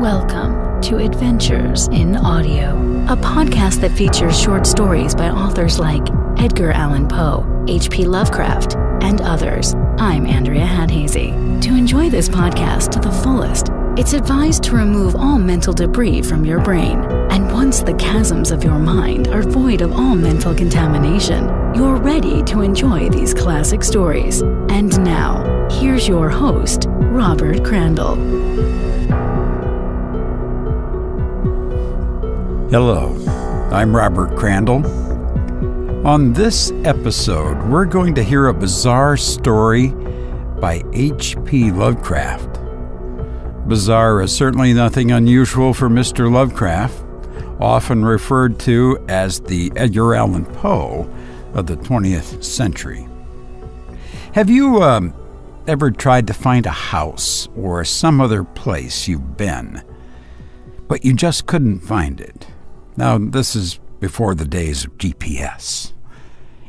Welcome to Adventures in Audio, a podcast that features short stories by authors like Edgar Allan Poe, H.P. Lovecraft, and others. I'm Andrea Hadhazy. To enjoy this podcast to the fullest, it's advised to remove all mental debris from your brain. And once the chasms of your mind are void of all mental contamination, you're ready to enjoy these classic stories. And now, here's your host, Robert Crandall. Hello, I'm Robert Crandall. On this episode, we're going to hear a bizarre story by H.P. Lovecraft. Bizarre is certainly nothing unusual for Mr. Lovecraft, often referred to as the Edgar Allan Poe of the 20th century. Have you ever tried to find a house or some other place you've been, but you just couldn't find it? Now, this is before the days of GPS.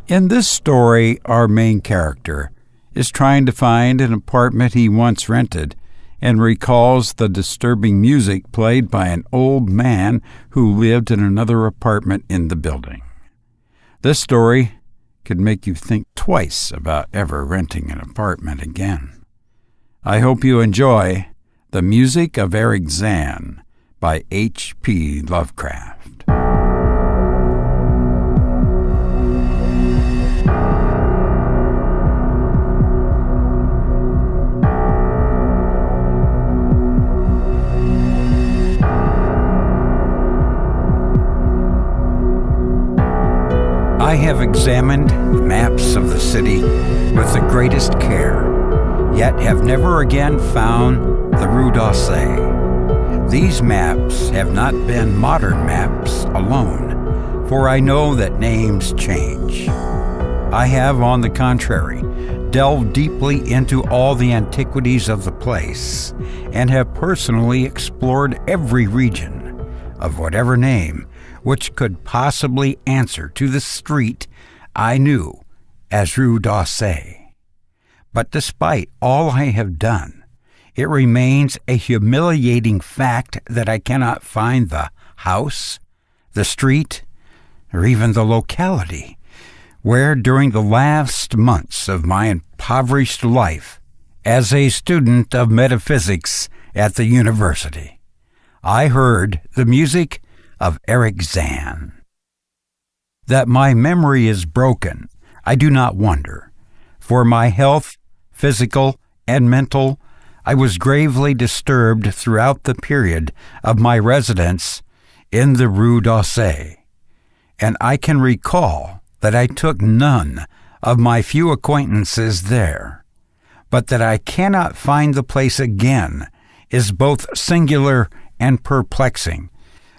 In this story, our main character is trying to find an apartment he once rented and recalls the disturbing music played by an old man who lived in another apartment in the building. This story could make you think twice about ever renting an apartment again. I hope you enjoy The Music of Erich Zann by H.P. Lovecraft. I have examined maps of the city with the greatest care, yet have never again found the Rue d'Orsay. These maps have not been modern maps alone, for I know that names change. I have, on the contrary, delved deeply into all the antiquities of the place, and have personally explored every region, of whatever name, which could possibly answer to the street I knew as Rue d'Orsay. But despite all I have done, it remains a humiliating fact that I cannot find the house, the street, or even the locality where during the last months of my impoverished life as a student of metaphysics at the university, I heard the music of Erich Zann. That my memory is broken, I do not wonder. For my health, physical and mental, I was gravely disturbed throughout the period of my residence in the Rue d'Orsay, and I can recall that I took none of my few acquaintances there. But that I cannot find the place again is both singular and perplexing,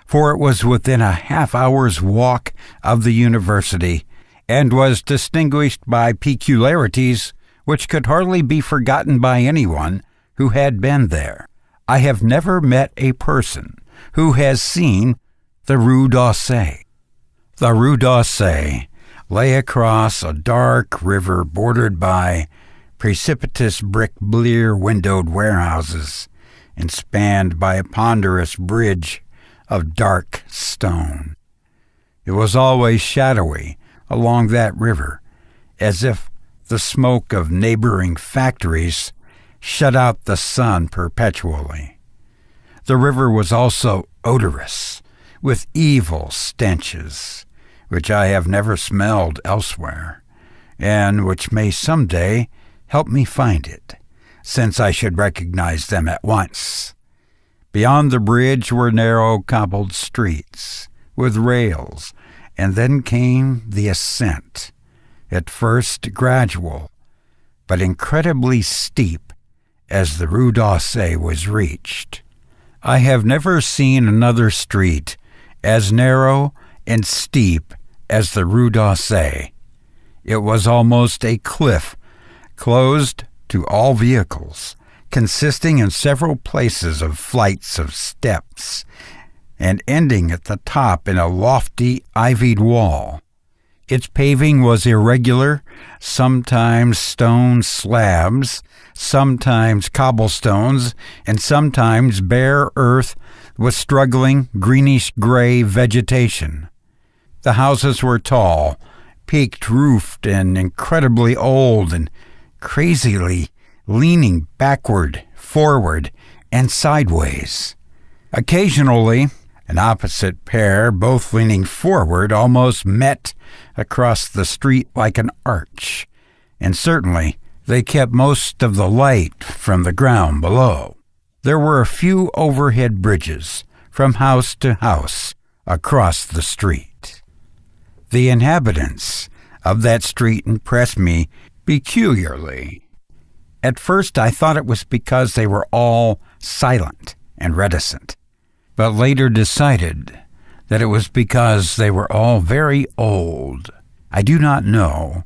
for it was within a half-hour's walk of the university, and was distinguished by peculiarities which could hardly be forgotten by anyone who had been there. I have never met a person who has seen the Rue d'Orsay. The Rue d'Orsay lay across a dark river bordered by precipitous brick blear-windowed warehouses and spanned by a ponderous bridge of dark stone. It was always shadowy along that river, as if the smoke of neighboring factories shut out the sun perpetually. The river was also odorous, with evil stenches, which I have never smelled elsewhere, and which may someday help me find it, since I should recognize them at once. Beyond the bridge were narrow cobbled streets with rails, and then came the ascent, at first gradual, but incredibly steep as the Rue d'Orsay was reached. I have never seen another street as narrow and steep as the Rue d'Orsay. It was almost a cliff, closed to all vehicles, consisting in several places of flights of steps, and ending at the top in a lofty ivied wall. Its paving was irregular, sometimes stone slabs, sometimes cobblestones, and sometimes bare earth with struggling greenish-gray vegetation. The houses were tall, peaked-roofed, and incredibly old, and crazily leaning backward, forward, and sideways. Occasionally, an opposite pair, both leaning forward, almost met across the street like an arch, and certainly they kept most of the light from the ground below. There were a few overhead bridges from house to house across the street. The inhabitants of that street impressed me peculiarly. At first I thought it was because they were all silent and reticent, but later decided that it was because they were all very old. I do not know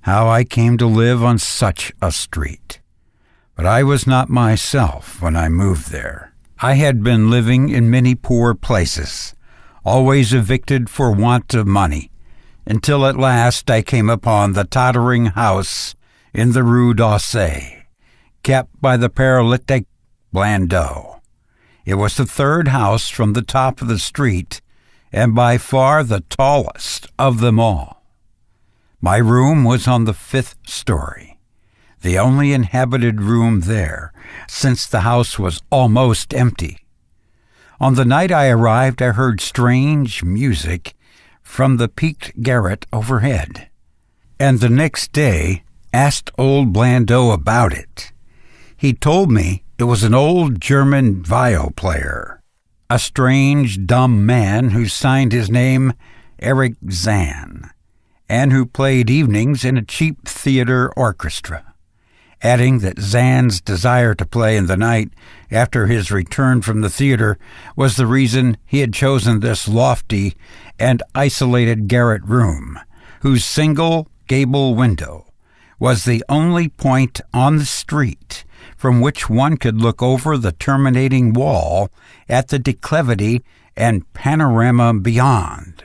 how I came to live on such a street, but I was not myself when I moved there. I had been living in many poor places, always evicted for want of money, until at last I came upon the tottering house in the Rue d'Orsay, kept by the paralytic Blandot. It was the third house from the top of the street, and by far the tallest of them all. My room was on the 5th story, the only inhabited room there, since the house was almost empty. On the night I arrived, I heard strange music from the peaked garret overhead, and the next day asked old Blandot about it. He told me it was an old German viol player, a strange, dumb man who signed his name Erich Zann, and who played evenings in a cheap theater orchestra, adding that Zann's desire to play in the night after his return from the theater was the reason he had chosen this lofty and isolated garret room, whose single gable window was the only point on the street from which one could look over the terminating wall at the declivity and panorama beyond.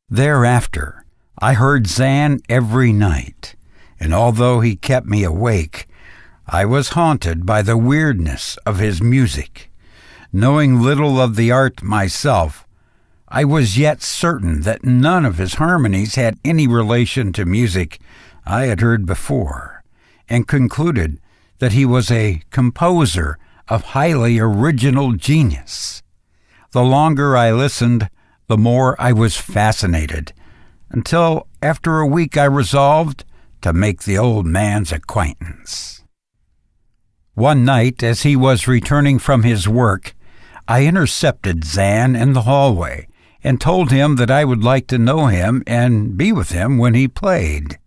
Thereafter, I heard Zann every night, and although he kept me awake, I was haunted by the weirdness of his music. Knowing little of the art myself, I was yet certain that none of his harmonies had any relation to music I had heard before, and concluded that he was a composer of highly original genius. The longer I listened, the more I was fascinated, until after a week I resolved to make the old man's acquaintance. One night, as he was returning from his work, I intercepted Zann in the hallway and told him that I would like to know him and be with him when he played.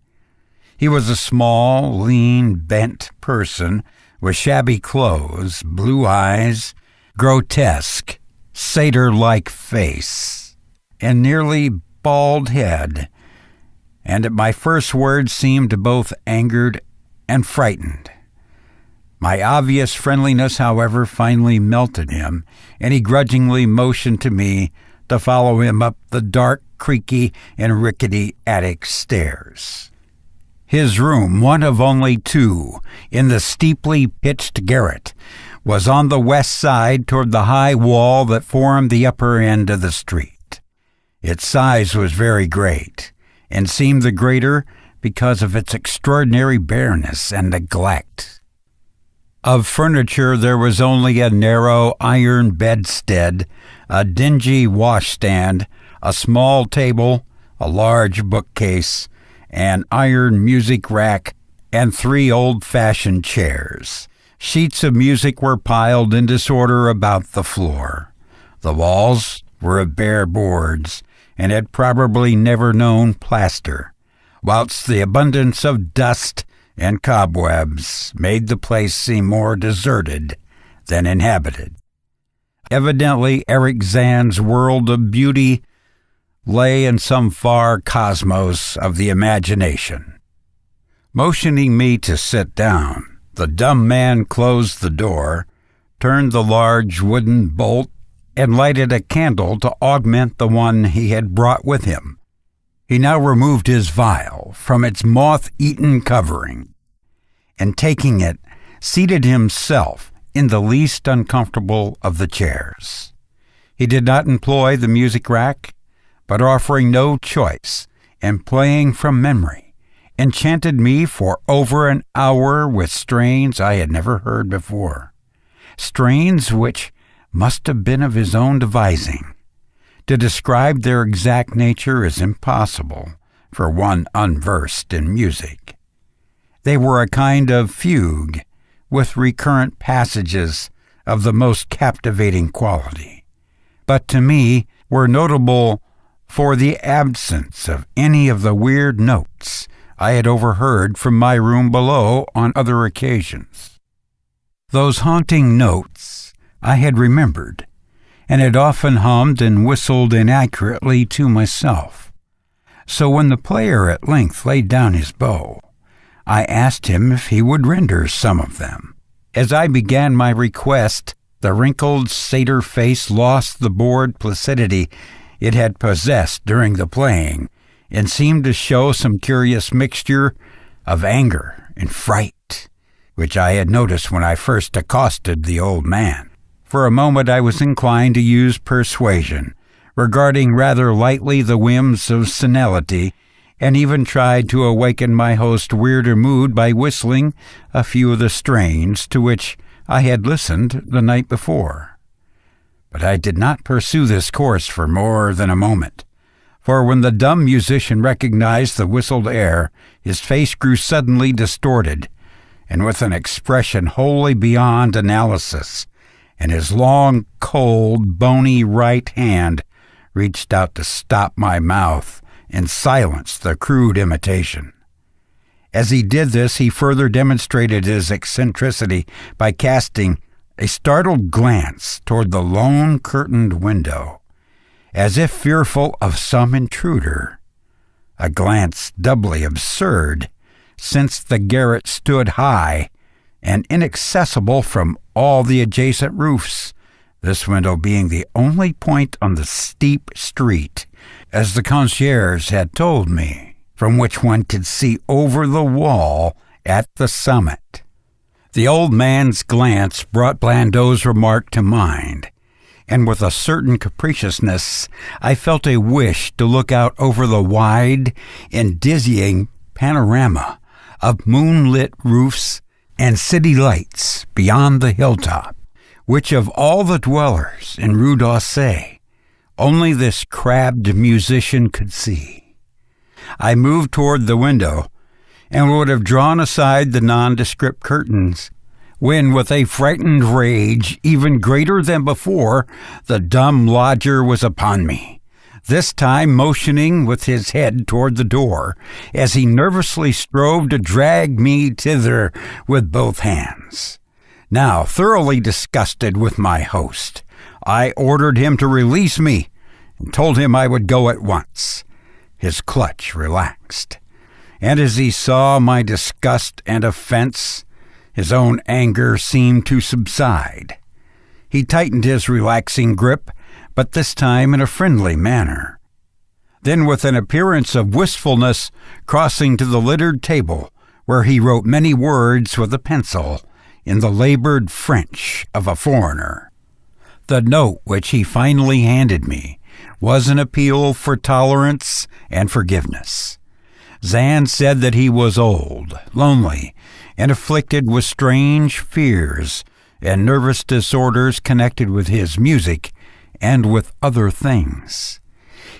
He was a small, lean, bent person with shabby clothes, blue eyes, grotesque, satyr-like face, and nearly bald head, and at my first words seemed both angered and frightened. My obvious friendliness, however, finally melted him, and he grudgingly motioned to me to follow him up the dark, creaky, and rickety attic stairs. His room, one of only two in the steeply pitched garret, was on the west side toward the high wall that formed the upper end of the street. Its size was very great, and seemed the greater because of its extraordinary bareness and neglect. Of furniture there was only a narrow iron bedstead, a dingy washstand, a small table, a large bookcase, an iron music rack, and 3 old-fashioned chairs. Sheets of music were piled in disorder about the floor. The walls were of bare boards, and had probably never known plaster, whilst the abundance of dust and cobwebs made the place seem more deserted than inhabited. Evidently, Erich Zann's world of beauty lay in some far cosmos of the imagination. Motioning me to sit down, the dumb man closed the door, turned the large wooden bolt, and lighted a candle to augment the one he had brought with him. He now removed his vial from its moth-eaten covering, and taking it, seated himself in the least uncomfortable of the chairs. He did not employ the music rack, but offering no choice and playing from memory, enchanted me for over an hour with strains I had never heard before, strains which must have been of his own devising. To describe their exact nature is impossible for one unversed in music. They were a kind of fugue with recurrent passages of the most captivating quality, but to me were notable for the absence of any of the weird notes I had overheard from my room below on other occasions. Those haunting notes I had remembered, and had often hummed and whistled inaccurately to myself. So when the player at length laid down his bow, I asked him if he would render some of them. As I began my request, the wrinkled satyr face lost the bored placidity it had possessed during the playing, and seemed to show some curious mixture of anger and fright, which I had noticed when I first accosted the old man. For a moment I was inclined to use persuasion, regarding rather lightly the whims of senility, and even tried to awaken my host's weirder mood by whistling a few of the strains to which I had listened the night before. But I did not pursue this course for more than a moment, for when the dumb musician recognized the whistled air, his face grew suddenly distorted, and with an expression wholly beyond analysis, and his long, cold, bony right hand reached out to stop my mouth and silence the crude imitation. As he did this, he further demonstrated his eccentricity by casting a startled glance toward the lone curtained window, as if fearful of some intruder, a glance doubly absurd, since the garret stood high and inaccessible from all the adjacent roofs, this window being the only point on the steep street, as the concierge had told me, from which one could see over the wall at the summit. The old man's glance brought Blandot's remark to mind, and with a certain capriciousness I felt a wish to look out over the wide and dizzying panorama of moonlit roofs and city lights beyond the hilltop, which of all the dwellers in Rue d'Orsay, only this crabbed musician could see. I moved toward the window, and would have drawn aside the nondescript curtains, when, with a frightened rage even greater than before, the dumb lodger was upon me, this time motioning with his head toward the door, as he nervously strove to drag me thither with both hands. Now, thoroughly disgusted with my host, I ordered him to release me, and told him I would go at once. His clutch relaxed, and as he saw my disgust and offense, his own anger seemed to subside. He tightened his relaxing grip, but this time in a friendly manner. Then, with an appearance of wistfulness, crossing to the littered table, where he wrote many words with a pencil in the labored French of a foreigner. The note which he finally handed me was an appeal for tolerance and forgiveness. Zann said that he was old, lonely, and afflicted with strange fears and nervous disorders connected with his music and with other things.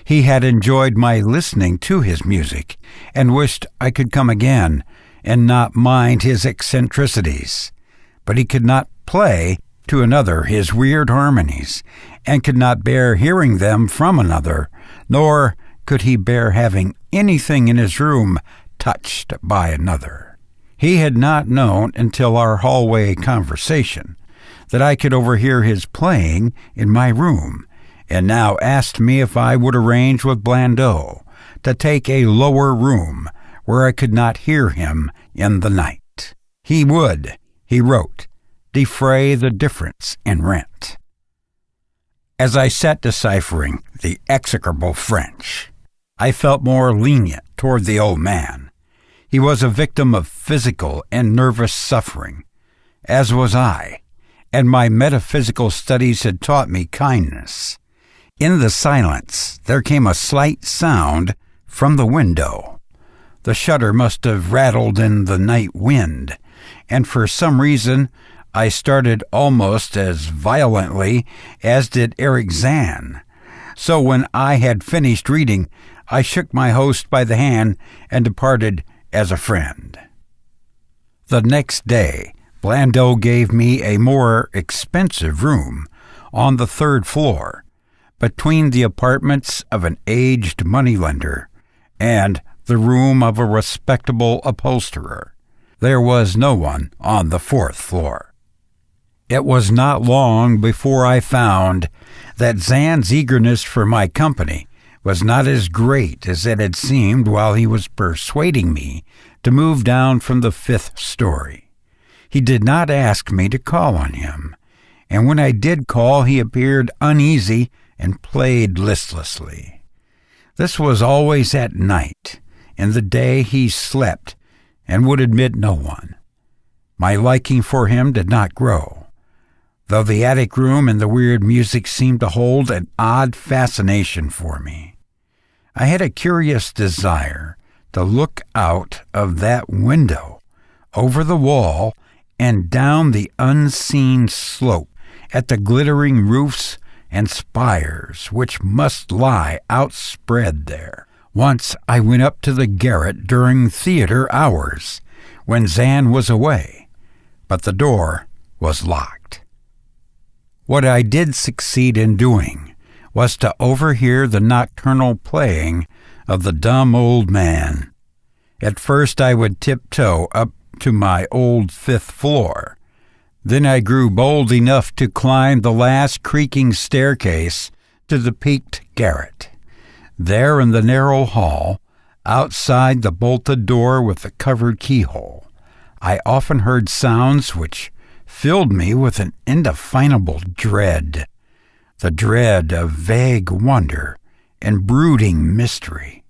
He had enjoyed my listening to his music, and wished I could come again and not mind his eccentricities, but he could not play to another his weird harmonies, and could not bear hearing them from another, nor could he bear having anything in his room touched by another. He had not known until our hallway conversation that I could overhear his playing in my room, and now asked me if I would arrange with Blandot to take a lower room where I could not hear him in the night. He would, he wrote, defray the difference in rent. As I sat deciphering the execrable French, I felt more lenient toward the old man. He was a victim of physical and nervous suffering, as was I, and my metaphysical studies had taught me kindness. In the silence, there came a slight sound from the window. The shutter must have rattled in the night wind, and for some reason I started almost as violently as did Erich Zann. So when I had finished reading, I shook my host by the hand and departed as a friend. The next day, Blando gave me a more expensive room on the 3rd floor, between the apartments of an aged moneylender and the room of a respectable upholsterer. There was no one on the 4th floor. It was not long before I found that Zann's eagerness for my company was not as great as it had seemed while he was persuading me to move down from the 5th story. He did not ask me to call on him, and when I did call, he appeared uneasy and played listlessly. This was always at night. In the day he slept and would admit no one. My liking for him did not grow, though the attic room and the weird music seemed to hold an odd fascination for me. I had a curious desire to look out of that window, over the wall, and down the unseen slope at the glittering roofs and spires which must lie outspread there. Once I went up to the garret during theater hours, when Zann was away, but the door was locked. What I did succeed in doing was to overhear the nocturnal playing of the dumb old man. At first I would tiptoe up to my old 5th floor. Then I grew bold enough to climb the last creaking staircase to the peaked garret. There in the narrow hall, outside the bolted door with the covered keyhole, I often heard sounds which filled me with an indefinable dread, the dread of vague wonder and brooding mystery.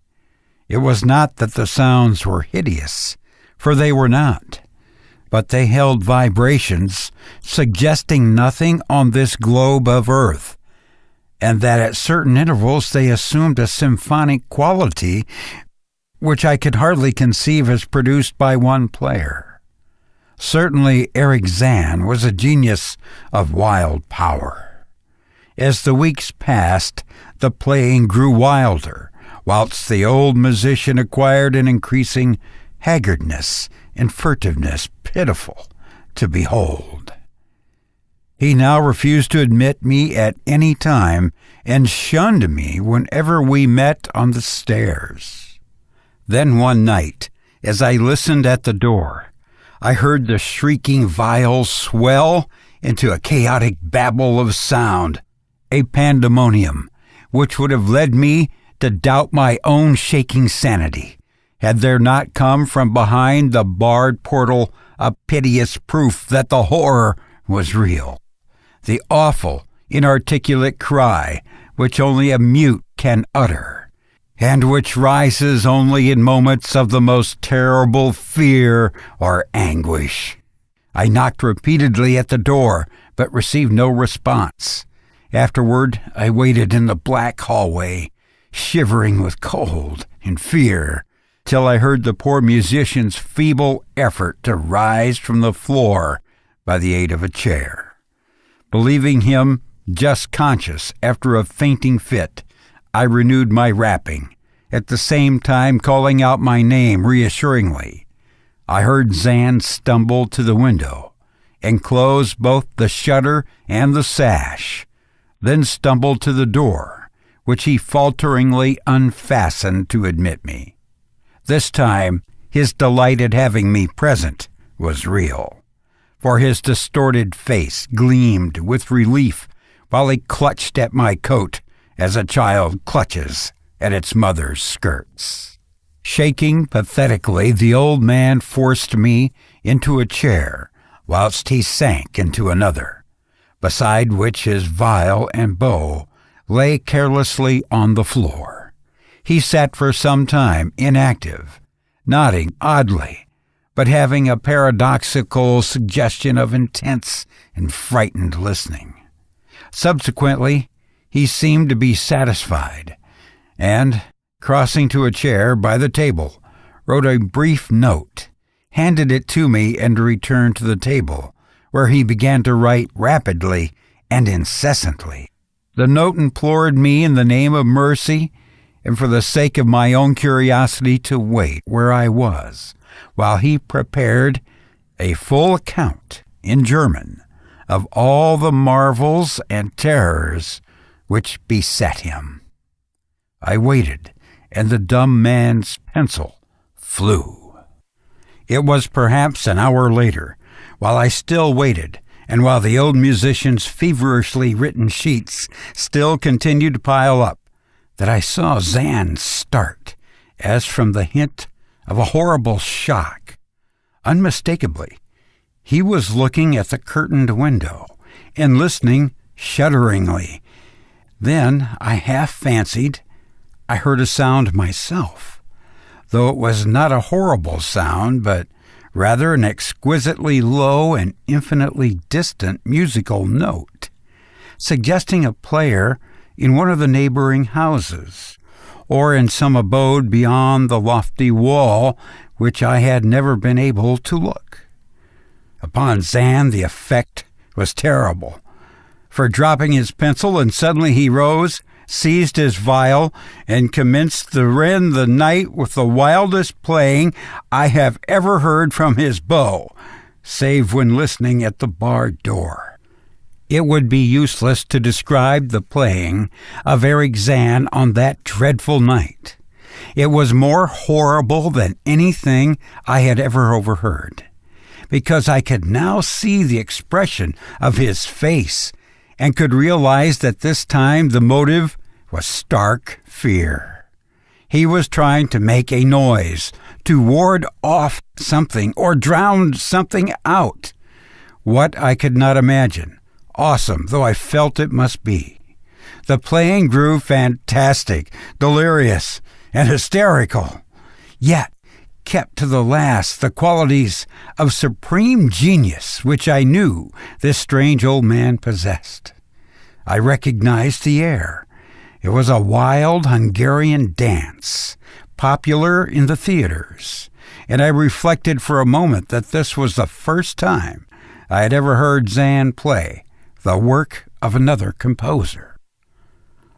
It was not that the sounds were hideous, for they were not, but they held vibrations suggesting nothing on this globe of earth, and that at certain intervals they assumed a symphonic quality which I could hardly conceive as produced by one player. Certainly Erich Zann was a genius of wild power. As the weeks passed, the playing grew wilder, whilst the old musician acquired an increasing haggardness and furtiveness pitiful to behold. He now refused to admit me at any time and shunned me whenever we met on the stairs. Then one night, as I listened at the door, I heard the shrieking viol swell into a chaotic babble of sound, a pandemonium which would have led me to doubt my own shaking sanity, had there not come from behind the barred portal a piteous proof that the horror was real, the awful, inarticulate cry which only a mute can utter, and which rises only in moments of the most terrible fear or anguish. I knocked repeatedly at the door, but received no response. Afterward, I waited in the black hallway, shivering with cold and fear, till I heard the poor musician's feeble effort to rise from the floor by the aid of a chair. Believing him just conscious after a fainting fit, I renewed my rapping, at the same time calling out my name reassuringly. I heard Zann stumble to the window and close both the shutter and the sash, then stumbled to the door, which he falteringly unfastened to admit me. This time, his delight at having me present was real, for his distorted face gleamed with relief while he clutched at my coat as a child clutches at its mother's skirts. Shaking pathetically, the old man forced me into a chair, whilst he sank into another, beside which his viol and bow lay carelessly on the floor. He sat for some time inactive, nodding oddly, but having a paradoxical suggestion of intense and frightened listening. Subsequently, he seemed to be satisfied, and, crossing to a chair by the table, wrote a brief note, handed it to me, and returned to the table, where he began to write rapidly and incessantly. The note implored me in the name of mercy and for the sake of my own curiosity to wait where I was, while he prepared a full account in German of all the marvels and terrors which beset him. I waited, and the dumb man's pencil flew. It was perhaps an hour later, while I still waited, and while the old musician's feverishly written sheets still continued to pile up, that I saw Zann start, as from the hint of a horrible shock. Unmistakably, he was looking at the curtained window and listening shudderingly. Then I half fancied I heard a sound myself, though it was not a horrible sound, but rather an exquisitely low and infinitely distant musical note, suggesting a player in one of the neighboring houses, or in some abode beyond the lofty wall which I had never been able to look. Upon Zann the effect was terrible, for dropping his pencil, and suddenly he rose, seized his viol, and commenced to rend the night with the wildest playing I have ever heard from his bow, save when listening at the barred door. It would be useless to describe the playing of Erich Zann on that dreadful night. It was more horrible than anything I had ever overheard, because I could now see the expression of his face, and could realize that this time the motive was stark fear. He was trying to make a noise, to ward off something or drown something out. What I could not imagine, awesome though I felt it must be. The playing grew fantastic, delirious, and hysterical, yet kept to the last the qualities of supreme genius which I knew this strange old man possessed. I recognized the air. It was a wild Hungarian dance, popular in the theaters, and I reflected for a moment that this was the first time I had ever heard Zann play the work of another composer.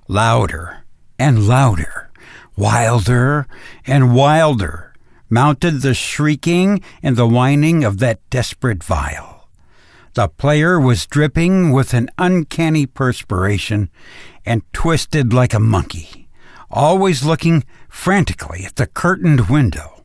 Louder and louder, wilder and wilder, mounted the shrieking and the whining of that desperate viol. The player was dripping with an uncanny perspiration and twisted like a monkey, always looking frantically at the curtained window.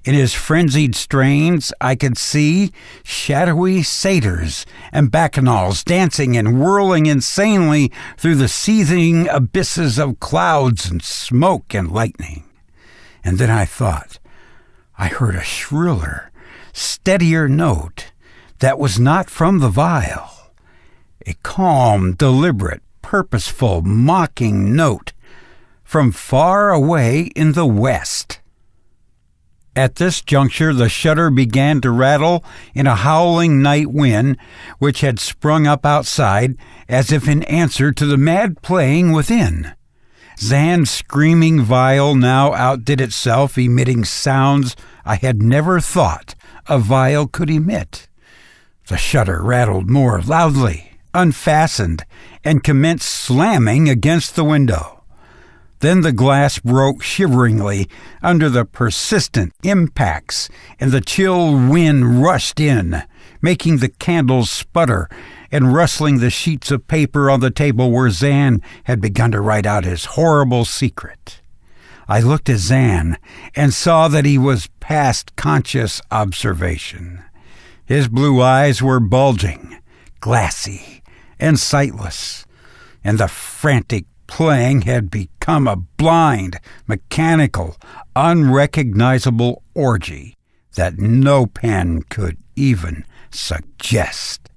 In his frenzied strains, I could see shadowy satyrs and bacchanals dancing and whirling insanely through the seething abysses of clouds and smoke and lightning. And then I thought I heard a shriller, steadier note that was not from the viol, a calm, deliberate, purposeful, mocking note from far away in the west. At this juncture, the shutter began to rattle in a howling night wind which had sprung up outside as if in answer to the mad playing within. Zann's screaming viol now outdid itself, emitting sounds I had never thought a viol could emit. The shutter rattled more loudly, unfastened, and commenced slamming against the window. Then the glass broke shiveringly under the persistent impacts, and the chill wind rushed in, making the candles sputter and rustling the sheets of paper on the table where Zann had begun to write out his horrible secret. I looked at Zann and saw that he was past conscious observation. His blue eyes were bulging, glassy, and sightless, and the frantic playing had become a blind, mechanical, unrecognizable orgy that no pen could even suggest.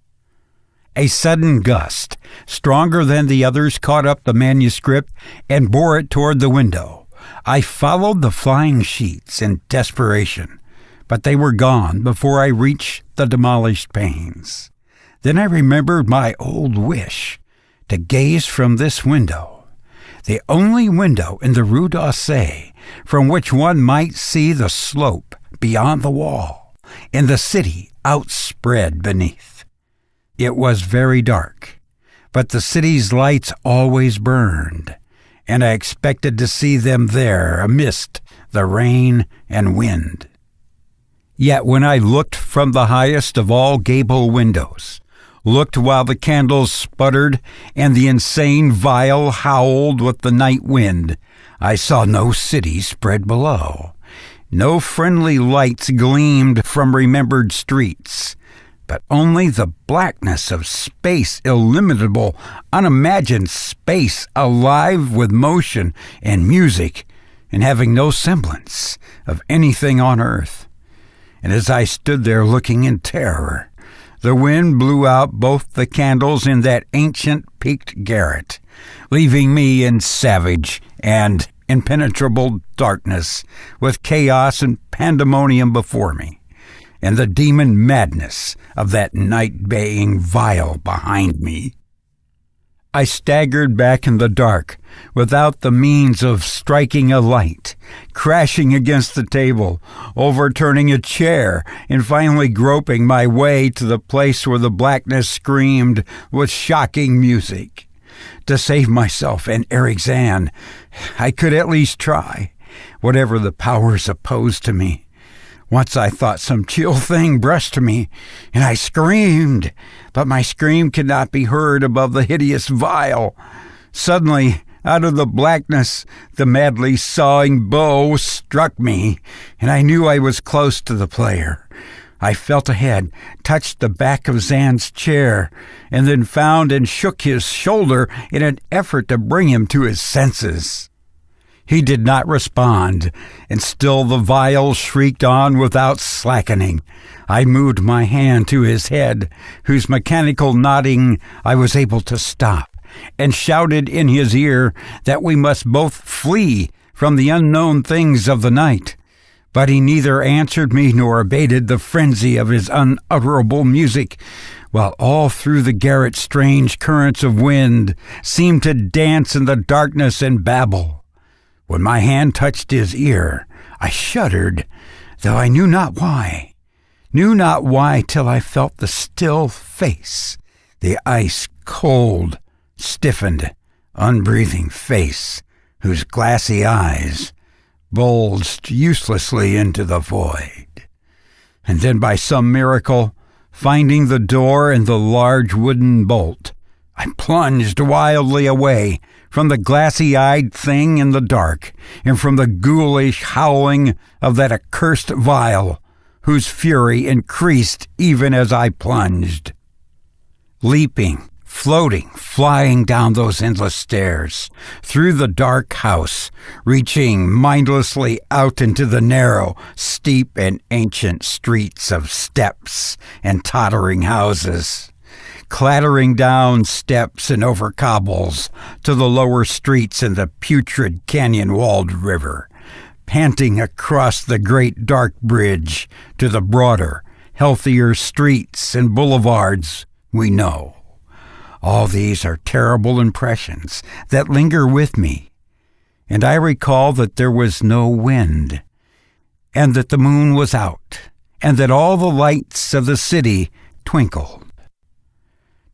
A sudden gust, stronger than the others, caught up the manuscript and bore it toward the window. I followed the flying sheets in desperation, but they were gone before I reached the demolished panes. Then I remembered my old wish to gaze from this window, the only window in the Rue d'Orsay from which one might see the slope beyond the wall and the city outspread beneath. It was very dark, but the city's lights always burned, and I expected to see them there amidst the rain and wind. Yet when I looked from the highest of all gable windows, looked while the candles sputtered and the insane viol howled with the night wind, I saw no city spread below. No friendly lights gleamed from remembered streets, but only the blackness of space, illimitable, unimagined space, alive with motion and music, and having no semblance of anything on earth. And as I stood there looking in terror, the wind blew out both the candles in that ancient peaked garret, leaving me in savage and impenetrable darkness, with chaos and pandemonium before me, and the demon madness of that night-baying viol behind me. I staggered back in the dark, without the means of striking a light, crashing against the table, overturning a chair, and finally groping my way to the place where the blackness screamed with shocking music. To save myself and Erich Zann, I could at least try, whatever the powers opposed to me. Once I thought some chill thing brushed me, and I screamed, but my scream could not be heard above the hideous viol. Suddenly, out of the blackness, the madly sawing bow struck me, and I knew I was close to the player. I felt ahead, touched the back of Zann's chair, and then found and shook his shoulder in an effort to bring him to his senses. He did not respond, and still the viol shrieked on without slackening. I moved my hand to his head, whose mechanical nodding I was able to stop, and shouted in his ear that we must both flee from the unknown things of the night. But he neither answered me nor abated the frenzy of his unutterable music, while all through the garret strange currents of wind seemed to dance in the darkness and babble. When my hand touched his ear, I shuddered, though I knew not why till I felt the still face, the ice-cold, stiffened, unbreathing face, whose glassy eyes bulged uselessly into the void. And then by some miracle, finding the door and the large wooden bolt, I plunged wildly away from the glassy-eyed thing in the dark, and from the ghoulish howling of that accursed viol, whose fury increased even as I plunged. Leaping, floating, flying down those endless stairs, through the dark house, reaching mindlessly out into the narrow, steep, and ancient streets of steps and tottering houses, clattering down steps and over cobbles to the lower streets and the putrid canyon-walled river, panting across the great dark bridge to the broader, healthier streets and boulevards we know. All these are terrible impressions that linger with me, and I recall that there was no wind, and that the moon was out, and that all the lights of the city twinkled.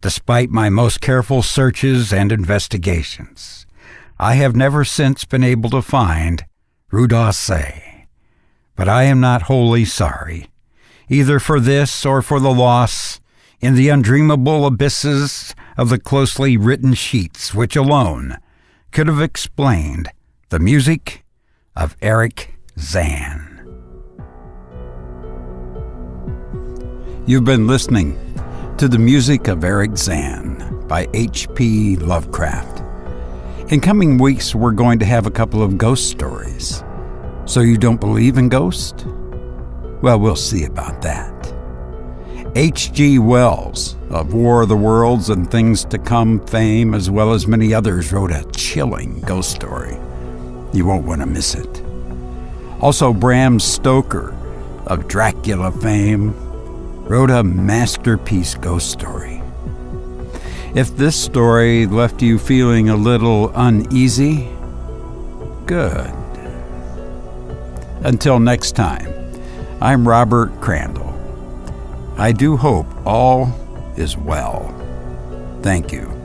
Despite my most careful searches and investigations, I have never since been able to find Rue d'Orsay. But I am not wholly sorry, either for this or for the loss in the undreamable abysses of the closely written sheets which alone could have explained the music of Erich Zann. You've been listening to the music of Erich Zann by H.P. Lovecraft. In coming weeks, we're going to have a couple of ghost stories. So you don't believe in ghosts? Well, we'll see about that. H.G. Wells, of War of the Worlds and Things to Come fame, as well as many others, wrote a chilling ghost story. You won't want to miss it. Also, Bram Stoker of Dracula fame wrote a masterpiece ghost story. If this story left you feeling a little uneasy, good. Until next time, I'm Robert Crandall. I do hope all is well. Thank you.